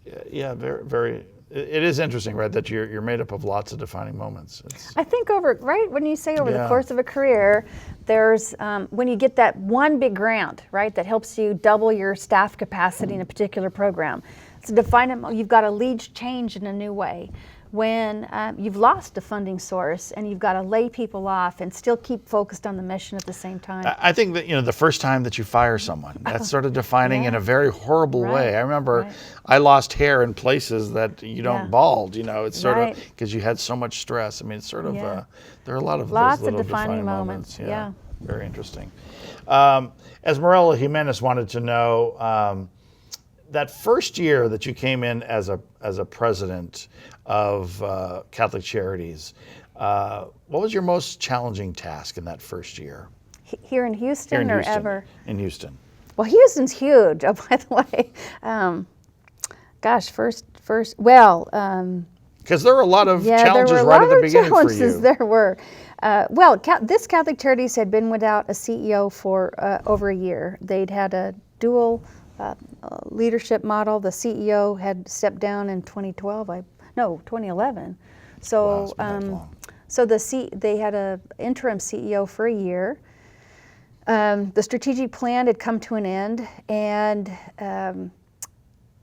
Speaker 1: Very, very. It is interesting, right, that you're made up of lots of defining moments.
Speaker 2: I think when you say over the course of a career, there's, when you get that one big grant, right, that helps you double your staff capacity in a particular program. It's a defining moment. You've got to lead change in a new way. When you've lost a funding source and you've got to lay people off and still keep focused on the mission at the same time.
Speaker 1: I think that, the first time that you fire someone, that's sort of defining in a very horrible way. I remember I lost hair in places that you don't bald, it's sort of because you had so much stress. I mean, it's sort of, there are a lot of
Speaker 2: lots
Speaker 1: those little
Speaker 2: of defining moments. Yeah.
Speaker 1: Very interesting. Esmeralda Jimenez wanted to know, that first year that you came in as a president of Catholic Charities, what was your most challenging task in that first year?
Speaker 2: Here in Houston ever?
Speaker 1: In Houston.
Speaker 2: Well, Houston's huge, oh, by the way.
Speaker 1: Because there were a lot of challenges right at the beginning for you.
Speaker 2: There were. This Catholic Charities had been without a CEO for over a year. They'd had a dual leadership model. The CEO had stepped down in 2011. So, they had an interim CEO for a year. The strategic plan had come to an end,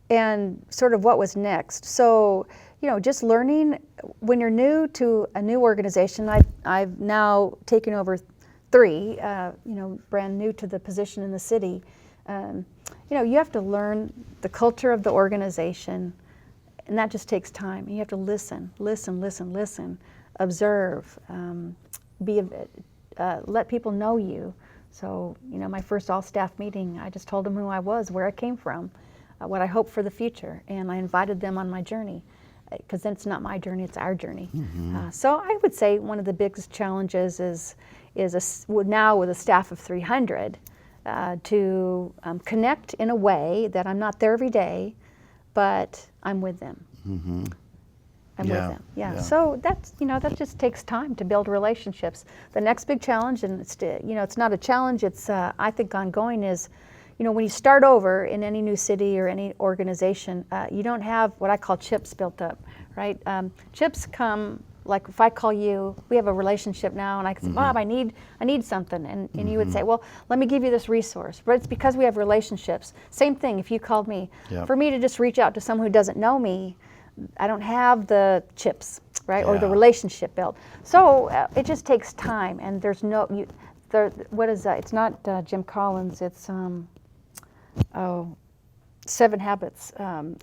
Speaker 2: and sort of what was next. So, just learning when you're new to a new organization. I've now taken over 3, brand new to the position in the city. You have to learn the culture of the organization, and that just takes time. You have to listen, observe, let people know you. So, my first all-staff meeting, I just told them who I was, where I came from, what I hope for the future, and I invited them on my journey, because then it's not my journey, it's our journey. So I would say one of the biggest challenges is now with a staff of 300, to connect in a way that I'm not there every day, but I'm with them. I'm with them. Yeah. So that just takes time to build relationships. The next big challenge, and it's not a challenge, it's I think ongoing, is when you start over in any new city or any organization, you don't have what I call chips built up, right? Chips come, like if I call you, we have a relationship now, and I say, Bob, I need something, and you would say, well, let me give you this resource. But it's because we have relationships. Same thing if you called me. For me to just reach out to someone who doesn't know me, I don't have the chips, right, or the relationship built. So it just takes time, and there's what is that? It's not Jim Collins. It's 7 Habits.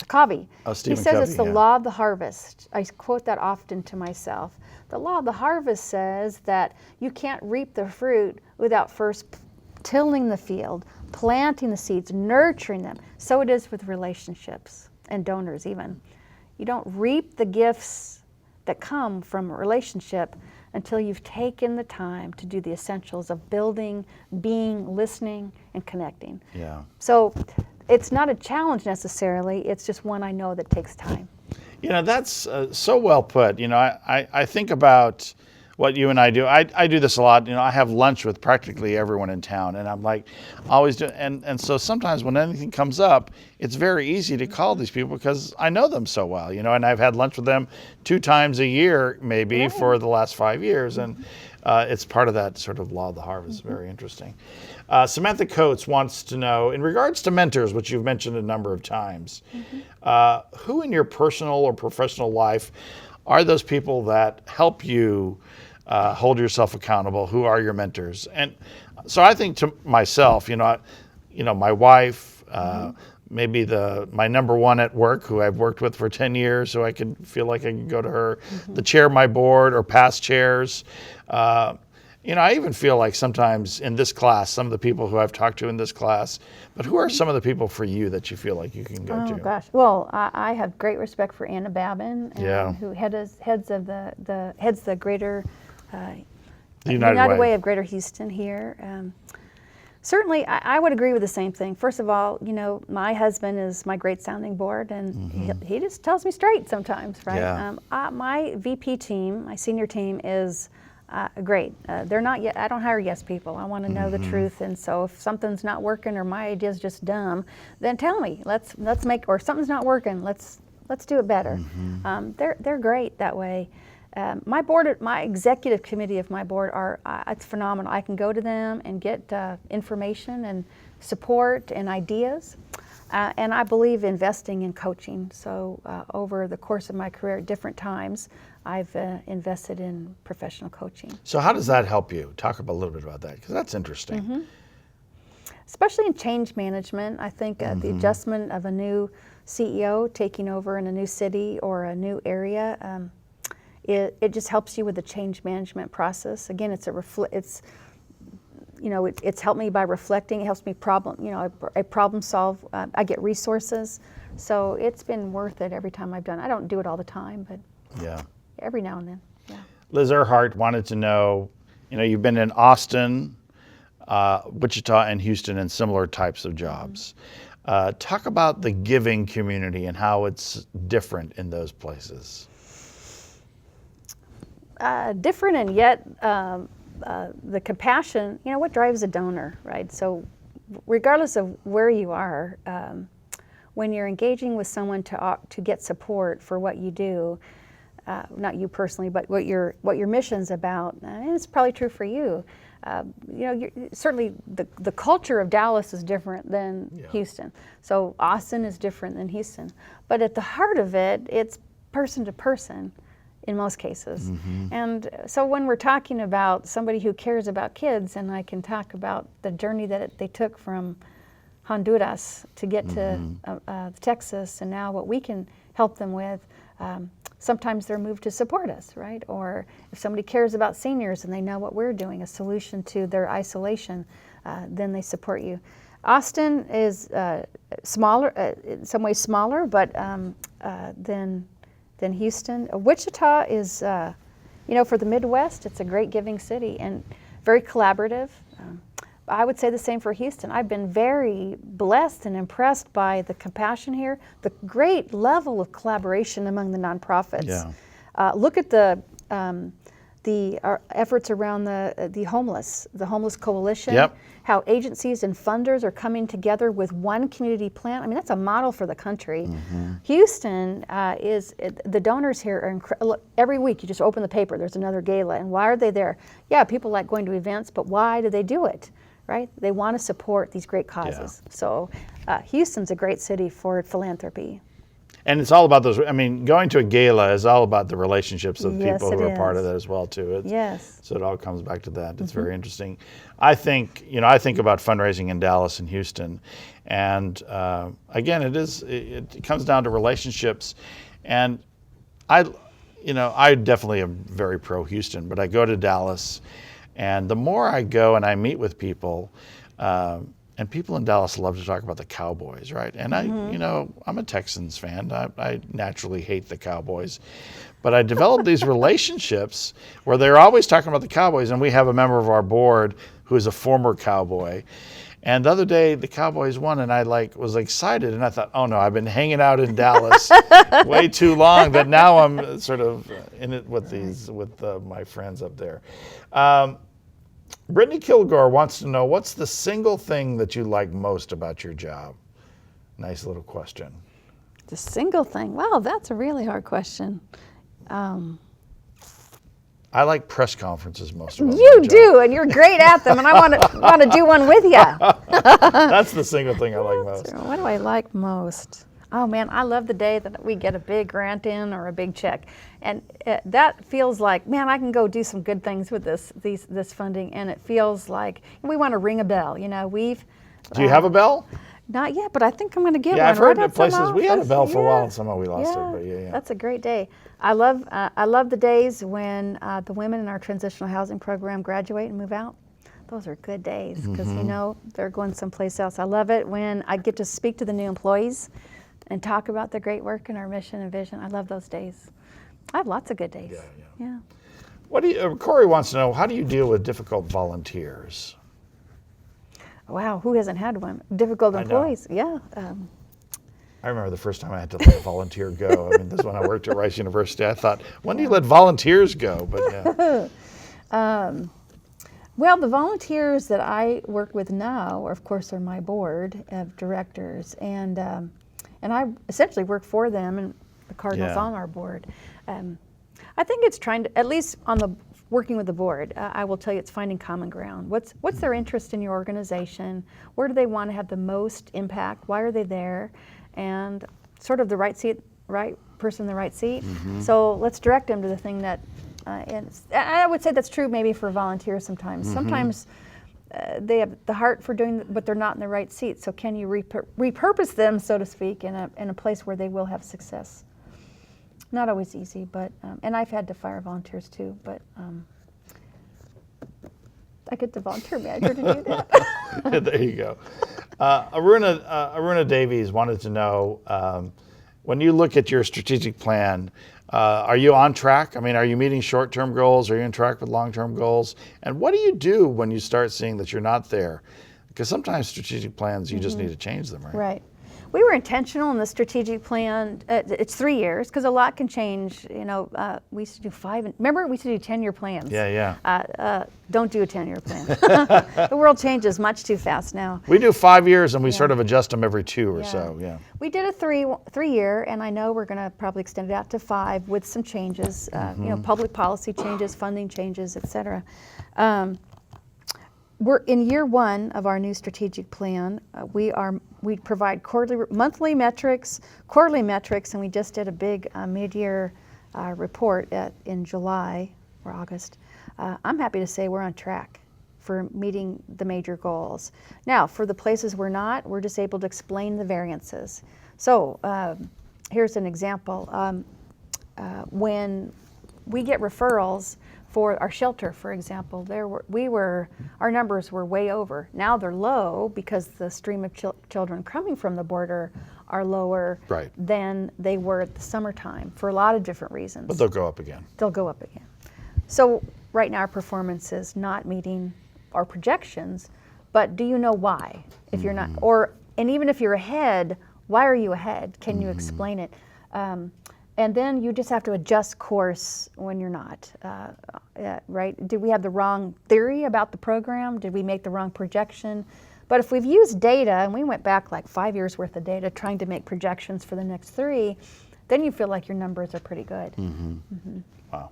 Speaker 2: Covey.
Speaker 1: Oh, Stephen
Speaker 2: He says
Speaker 1: Covey,
Speaker 2: it's the law of the harvest. I quote that often to myself. The law of the harvest says that you can't reap the fruit without first tilling the field, planting the seeds, nurturing them. So it is with relationships and donors even. You don't reap the gifts that come from a relationship until you've taken the time to do the essentials of building, being, listening, and connecting. So it's not a challenge necessarily, it's just one I know that takes time.
Speaker 1: That's so well put. I think about what you and I do. I do this a lot. I have lunch with practically everyone in town, and I'm like always doing, and so sometimes when anything comes up, it's very easy to call these people because I know them so well, and I've had lunch with them 2 times a year maybe for the last 5 years, and it's part of that sort of law of the harvest. Very interesting. Samantha Coates wants to know, in regards to mentors, which you've mentioned a number of times, who in your personal or professional life are those people that help you hold yourself accountable? Who are your mentors? And so I think to myself, my wife, maybe my number one at work, who I've worked with for 10 years, so I can feel like I can go to her, the chair of my board or past chairs. I even feel like sometimes in this class, some of the people who I've talked to in this class, but who are some of the people for you that you feel like you can go to?
Speaker 2: Oh gosh, well, I have great respect for Anna Babin, who heads the greater
Speaker 1: the United
Speaker 2: Way of Greater Houston here. Certainly, I would agree with the same thing. First of all, my husband is my great sounding board, and he just tells me straight sometimes, right? My VP team, my senior team, is great. They're not yet. I don't hire yes people. I want to know the truth, and so if something's not working or my idea's just dumb, then tell me. Let's make, or something's not working. Let's do it better. They're great that way. My board, my executive committee of my board it's phenomenal. I can go to them and get information and support and ideas. And I believe investing in coaching. So over the course of my career at different times, I've invested in professional coaching.
Speaker 1: So how does that help you? Talk a little bit about that, because that's interesting.
Speaker 2: Especially in change management, I think the adjustment of a new CEO taking over in a new city or a new area, it just helps you with the change management process. Again, it's helped me by reflecting. It helps me I problem solve. I get resources, so it's been worth it every time I've done it. I don't do it all the time, but every now and then.
Speaker 1: Liz Earhart wanted to know, you've been in Austin, Wichita, and Houston in similar types of jobs. Talk about the giving community and how it's different in those places.
Speaker 2: Different, and yet the compassion, what drives a donor, right? So regardless of where you are, when you're engaging with someone to get support for what you do, not you personally, but what your mission's about, and it's probably true for you. Certainly the culture of Dallas is different than Houston. So Austin is different than Houston. But at the heart of it, it's person to person in most cases. And so when we're talking about somebody who cares about kids, and I can talk about the journey that they took from Honduras to get to Texas, and now what we can help them with, sometimes they're moved to support us, right? Or if somebody cares about seniors and they know what we're doing, a solution to their isolation, then they support you. Austin is smaller, in some ways smaller, but than Houston. Wichita is, for the Midwest, it's a great giving city and very collaborative. I would say the same for Houston. I've been very blessed and impressed by the compassion here, the great level of collaboration among the nonprofits.
Speaker 1: Yeah.
Speaker 2: Look at our efforts around the homeless coalition.
Speaker 1: Yep.
Speaker 2: How agencies and funders are coming together with one community plan. I mean, that's a model for the country. Houston the donors here are incredible. Every week you just open the paper, there's another gala, and why are they there? Yeah, people like going to events, but why do they do it? Right? They want to support these great causes.
Speaker 1: Yeah.
Speaker 2: So Houston's a great city for philanthropy.
Speaker 1: And it's all about those. I mean, going to a gala is all about the relationships of
Speaker 2: Yes,
Speaker 1: people who
Speaker 2: it
Speaker 1: are part of
Speaker 2: is.
Speaker 1: that as well, too.
Speaker 2: Yes.
Speaker 1: So it all comes back to that. It's very interesting. I think about fundraising in Dallas and Houston, and again, it comes down to relationships. And I definitely am very pro Houston, but I go to Dallas, and the more I go and I meet with people. And people in Dallas love to talk about the Cowboys, right? And I'm a Texans fan. I naturally hate the Cowboys. But I developed these relationships where they're always talking about the Cowboys, and we have a member of our board who is a former Cowboy. And the other day, the Cowboys won, and I was excited, and I thought, oh no, I've been hanging out in Dallas way too long that now I'm sort of in it with my friends up there. Brittany Kilgore wants to know, what's the single thing that you like most about your job? Nice little question.
Speaker 2: The single thing? Wow, that's a really hard question.
Speaker 1: I like press conferences most of all.
Speaker 2: You do, and you're great at them, and I want to do one with you.
Speaker 1: That's the single thing I like most.
Speaker 2: What do I like most? Oh man, I love the day that we get a big grant in or a big check, and that feels like, man, I can go do some good things with this funding, and it feels like we want to ring a bell. Do
Speaker 1: you have a bell?
Speaker 2: Not yet, but I think I'm going to get one.
Speaker 1: Yeah, I've heard
Speaker 2: right
Speaker 1: that places
Speaker 2: some
Speaker 1: we had a
Speaker 2: office.
Speaker 1: bell for a
Speaker 2: Yeah.
Speaker 1: while, and somehow we lost it. But yeah.
Speaker 2: That's a great day. I love the days when the women in our transitional housing program graduate and move out. Those are good days because they're going someplace else. I love it when I get to speak to the new employees and talk about the great work and our mission and vision. I love those days. I have lots of good days. Yeah.
Speaker 1: Corey wants to know, how do you deal with difficult volunteers?
Speaker 2: Wow, who hasn't had one? Difficult employees. Yeah.
Speaker 1: I remember the first time I had to let a volunteer go. I mean, this is when I worked at Rice University. I thought, when do you let volunteers go? But yeah.
Speaker 2: Well, the volunteers that I work with now, of course, are my board of directors, and I essentially work for them, and the Cardinals on our board. I think it's trying to, at least on the working with the board, I will tell you, it's finding common ground. What's their interest in your organization? Where do they want to have the most impact? Why are they there? And sort of the right person in the right seat. So let's direct them to the thing that. And I would say that's true maybe for volunteers sometimes. Sometimes they have the heart for doing, but they're not in the right seat. So can you repurpose them, so to speak, in a place where they will have success? Not always easy, but and I've had to fire volunteers too. But I get the volunteer manager to do that.
Speaker 1: There you go. Aruna Davies wanted to know, when you look at your strategic plan, are you on track? I mean, are you meeting short-term goals? Are you on track with long-term goals? And what do you do when you start seeing that you're not there? Because sometimes strategic plans, you just need to change them, right?
Speaker 2: Right. We were intentional in the strategic plan. It's 3 years because a lot can change. We used to do 5. Remember, we used to do 10-year plans.
Speaker 1: Yeah.
Speaker 2: Don't do a 10-year plan. The world changes much too fast now.
Speaker 1: We do 5 years, and we sort of adjust them every 2 or so. Yeah.
Speaker 2: We did a 3-year, and I know we're going to probably extend it out to 5 with some changes. Public policy changes, funding changes, et cetera. we're in year one of our new strategic plan. We provide monthly metrics, quarterly metrics, and we just did a big mid-year report in July or August. I'm happy to say we're on track for meeting the major goals. Now, for the places we're not, we're just able to explain the variances. So here's an example. When we get referrals for our shelter, for example, our numbers were way over. Now they're low because the stream of children coming from the border are lower than they were at the summertime for a lot of different reasons.
Speaker 1: But they'll go up again.
Speaker 2: They'll go up again. So right now our performance is not meeting our projections, but do you know why? If you're not, and even if you're ahead, why are you ahead? Can you explain it? And then you just have to adjust course when you're not, right? Did we have the wrong theory about the program? Did we make the wrong projection? But if we've used data, and we went back like 5 years worth of data trying to make projections for the next 3, then you feel like your numbers are pretty good.
Speaker 1: Wow.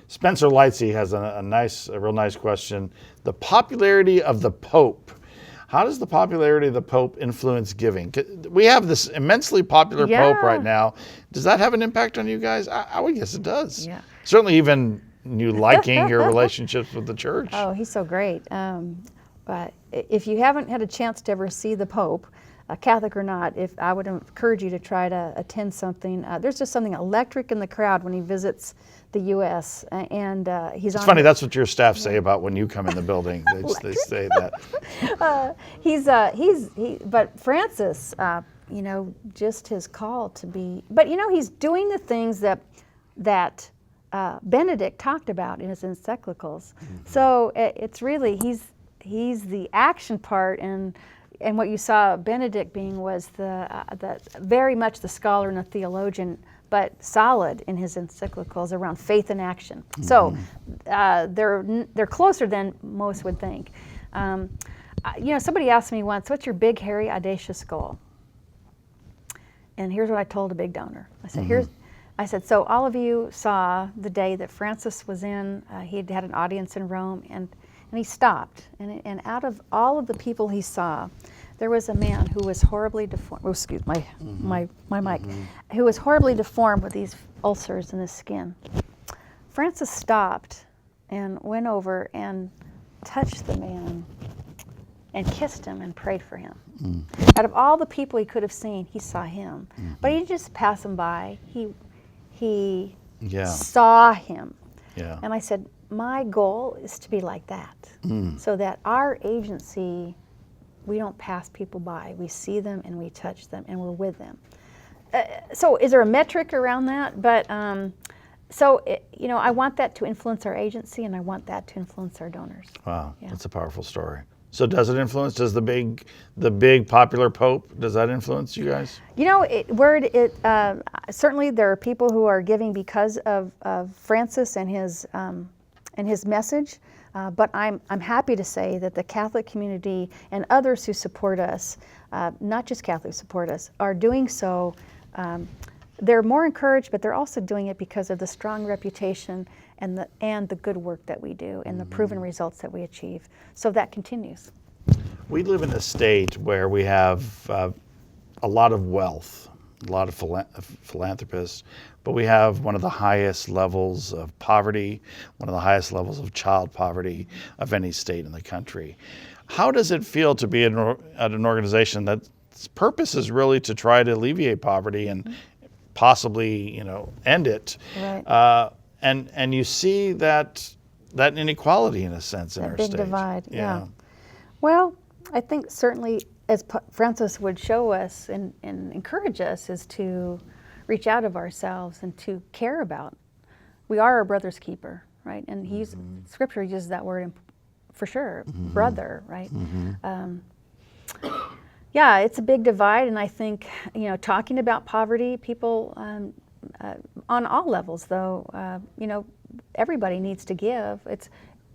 Speaker 1: Spencer Lightsey has a real nice question. The popularity of the Pope. How does the popularity of the Pope influence giving? We have this immensely popular Pope right now. Does that have an impact on you guys? I would guess it does.
Speaker 2: Yeah.
Speaker 1: Certainly even you liking your relationships with the church.
Speaker 2: Oh, he's so great. But if you haven't had a chance to ever see the Pope, Catholic or not, I would encourage you to try to attend something. There's just something electric in the crowd when he visits the U.S. and he's.
Speaker 1: It's funny. That's what your staff say about when you come in the building. They say that.
Speaker 2: But Francis, just his call to be. But he's doing the things that Benedict talked about in his encyclicals. So it's really he's the action part, and what you saw Benedict being was the very much the scholar and the theologian, but solid in his encyclicals around faith and action. So they're closer than most would think. Somebody asked me once, "What's your big, hairy, audacious goal?" And here's what I told a big donor. I said, so all of you saw the day that Francis was in. He'd had an audience in Rome, and he stopped. And out of all of the people he saw, there was a man who was horribly deformed. Oh, excuse my mic. Who was horribly deformed with these ulcers in his skin. Francis stopped and went over and touched the man and kissed him and prayed for him. Out of all the people he could have seen, he saw him. But he didn't just pass him by. He saw him.
Speaker 1: Yeah.
Speaker 2: And I said, my goal is to be like that, so that our agency, we don't pass people by. We see them and we touch them and we're with them. So is there a metric around that? But I want that to influence our agency, and I want that to influence our donors.
Speaker 1: Wow, that's a powerful story. So does it influence? Does the big popular Pope, does that influence you guys? Certainly there are people who are giving because of Francis and his message. But I'm happy to say that the Catholic community and others who support us, not just Catholics support us, are doing so. They're more encouraged, but they're also doing it because of the strong reputation and the good work that we do and the proven results that we achieve. So that continues. We live in a state where we have a lot of wealth, a lot of philanthropists, but we have one of the highest levels of poverty, one of the highest levels of child poverty of any state in the country. How does it feel to be at an organization that's purpose is really to try to alleviate poverty and possibly, end it?
Speaker 2: Right.
Speaker 1: And you see that inequality in a sense in our state.
Speaker 2: Big divide. Yeah. Well, I think certainly as Francis would show us and encourage us is to reach out of ourselves and to care about. We are our brother's keeper, right? And Scripture uses that word for sure, brother, right? Yeah, it's a big divide, and I think talking about poverty, people on all levels, though, everybody needs to give.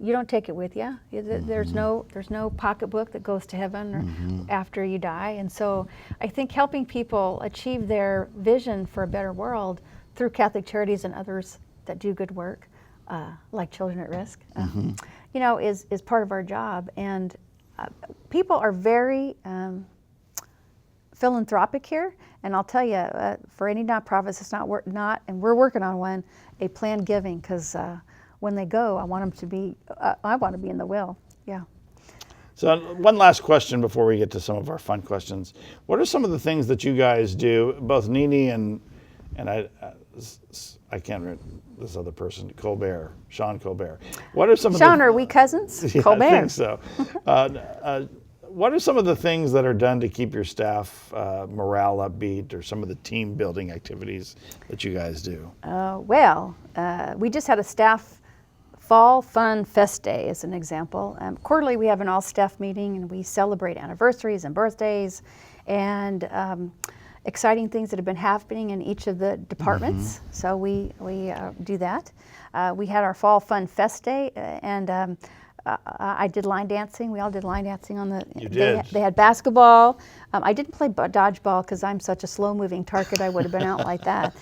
Speaker 2: You don't take it with you. There's no pocketbook that goes to heaven or after you die. And so I think helping people achieve their vision for a better world through Catholic Charities and others that do good work like children at risk, is part of our job. And people are very philanthropic here. And I'll tell you, for any nonprofits, it's not, and we're working on one, a planned giving, because when they go, I want them to be, I want to be in the will. Yeah.
Speaker 1: So one last question before we get to some of our fun questions. What are some of the things that you guys do, both Nini and I can't remember this other person, Colbert, Sean Colbert. What are some of
Speaker 2: Sean, are we cousins?
Speaker 1: Yeah,
Speaker 2: Colbert.
Speaker 1: I think so. What are some of the things that are done to keep your staff morale upbeat, or some of the team building activities that you guys do?
Speaker 2: We just had a staff Fall Fun Fest Day as an example. Quarterly we have an all-staff meeting and we celebrate anniversaries and birthdays and exciting things that have been happening in each of the departments. So we do that. We had our Fall Fun Fest Day and I did line dancing. We all did line dancing on the.
Speaker 1: You did.
Speaker 2: They had basketball. I didn't play dodgeball because I'm such a slow-moving target. I would have been out like that.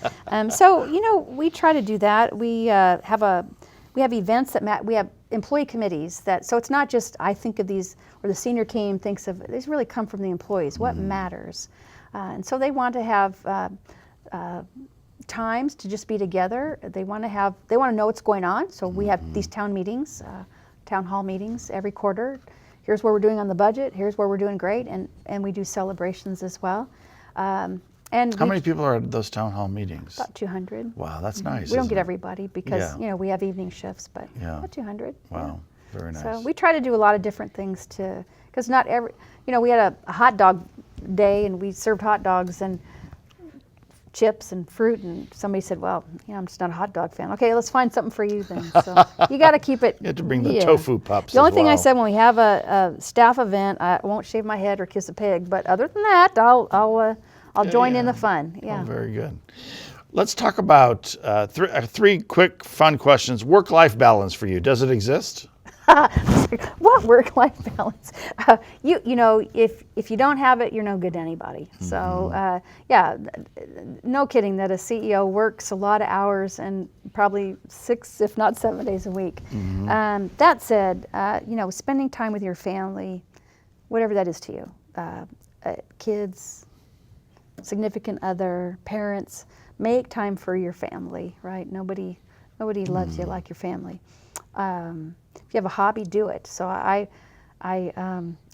Speaker 2: So we try to do that. We have events that we have employee committees that. So it's not just I think of these or the senior team thinks of. These really come from the employees. What matters, and so they want to have. Times to just be together. They want to know what's going on. So we have these town meetings. Town hall meetings every quarter. Here's what we're doing on the budget. Here's where we're doing great, and we do celebrations as well. And
Speaker 1: how many people are at those town hall meetings?
Speaker 2: About 200.
Speaker 1: Wow, that's nice.
Speaker 2: We don't get everybody because we have evening shifts, but about 200.
Speaker 1: Wow, very nice.
Speaker 2: So we try to do a lot of different things because not every. We had a hot dog day and we served hot dogs and chips and fruit, and somebody said, well, I'm just not a hot dog fan. Okay, let's find something for you then. So you got to keep it.
Speaker 1: You have to bring the tofu pups.
Speaker 2: The only thing I said when we have a staff event, I won't shave my head or kiss a pig, but other than that, I'll join in the fun. Yeah.
Speaker 1: Oh, very good. Let's talk about three quick fun questions. Work-life balance for you. Does it exist?
Speaker 2: What work-life balance? If you don't have it, you're no good to anybody. So no kidding that a CEO works a lot of hours and probably 6, if not 7 days a week. That said, spending time with your family, whatever that is to you, kids, significant other, parents, make time for your family. Right? Nobody loves you like your family. If you have a hobby, do it. So I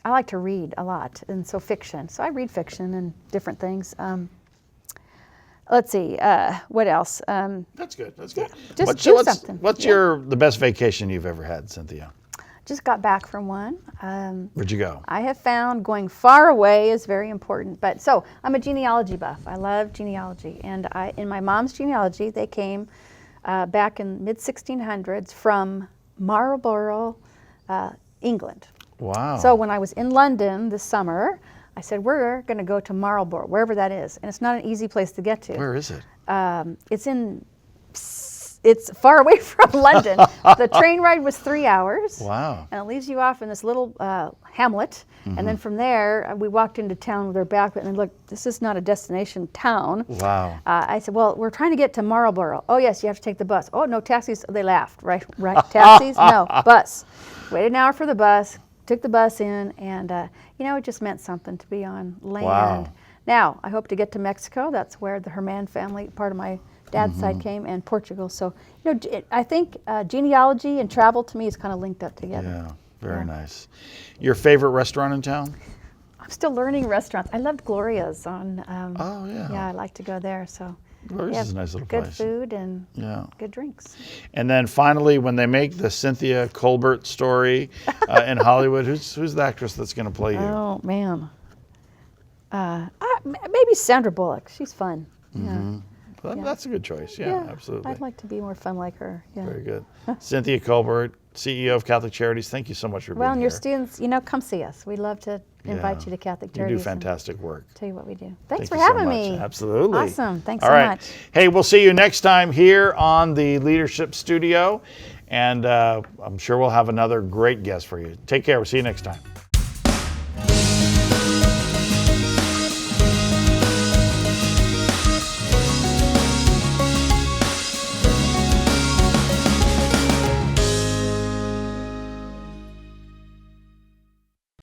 Speaker 2: like to read a lot, and so fiction. So I read fiction and different things. Let's see, what else?
Speaker 1: That's good. That's good.
Speaker 2: Yeah, just do something.
Speaker 1: What's the best vacation you've ever had, Cynthia?
Speaker 2: Just got back from one.
Speaker 1: Where'd you go?
Speaker 2: I have found going far away is very important. But so I'm a genealogy buff. I love genealogy, and in my mom's genealogy, they came back in mid-1600s from Marlborough, England.
Speaker 1: Wow.
Speaker 2: So when I was in London this summer, I said, we're going to go to Marlborough, wherever that is. And it's not an easy place to get to.
Speaker 1: Where is it?
Speaker 2: It's far away from London. The train ride was 3 hours.
Speaker 1: Wow.
Speaker 2: And it leaves you off in this little hamlet. And then from there, we walked into town with our backpack and look, this is not a destination town.
Speaker 1: Wow.
Speaker 2: I said, well, we're trying to get to Marlborough. Oh, yes, you have to take the bus. Oh, no, taxis. They laughed. Right. Taxis? No, bus. Waited an hour for the bus, took the bus in, and, it just meant something to be on land.
Speaker 1: Wow.
Speaker 2: Now, I hope to get to Mexico. That's where the Herman family, part of my dad's side, came, and Portugal. So, I think genealogy and travel to me is kind of linked up together.
Speaker 1: Yeah, very nice. Your favorite restaurant in town?
Speaker 2: I'm still learning restaurants. I loved Gloria's on.
Speaker 1: Oh, yeah.
Speaker 2: Yeah, I like to go there. So.
Speaker 1: Gloria's is a nice little
Speaker 2: good
Speaker 1: place.
Speaker 2: Good food and good drinks.
Speaker 1: And then finally, when they make the Cynthia Colbert story in Hollywood, who's the actress that's going to play you?
Speaker 2: Oh, man. Maybe Sandra Bullock. She's fun. Yeah.
Speaker 1: Well, that's a good choice. Yeah, absolutely.
Speaker 2: I'd like to be more fun like her. Yeah.
Speaker 1: Very good. Cynthia Colbert, CEO of Catholic Charities, thank you so much for being here.
Speaker 2: Well, and your students, come see us. We'd love to invite you to Catholic Charities.
Speaker 1: You do fantastic work.
Speaker 2: Tell you what we do. Thanks for having me.
Speaker 1: Absolutely.
Speaker 2: Awesome. Thanks
Speaker 1: All
Speaker 2: so
Speaker 1: right.
Speaker 2: much.
Speaker 1: Hey, we'll see you next time here on the Leadership Studio, and I'm sure we'll have another great guest for you. Take care. We'll see you next time.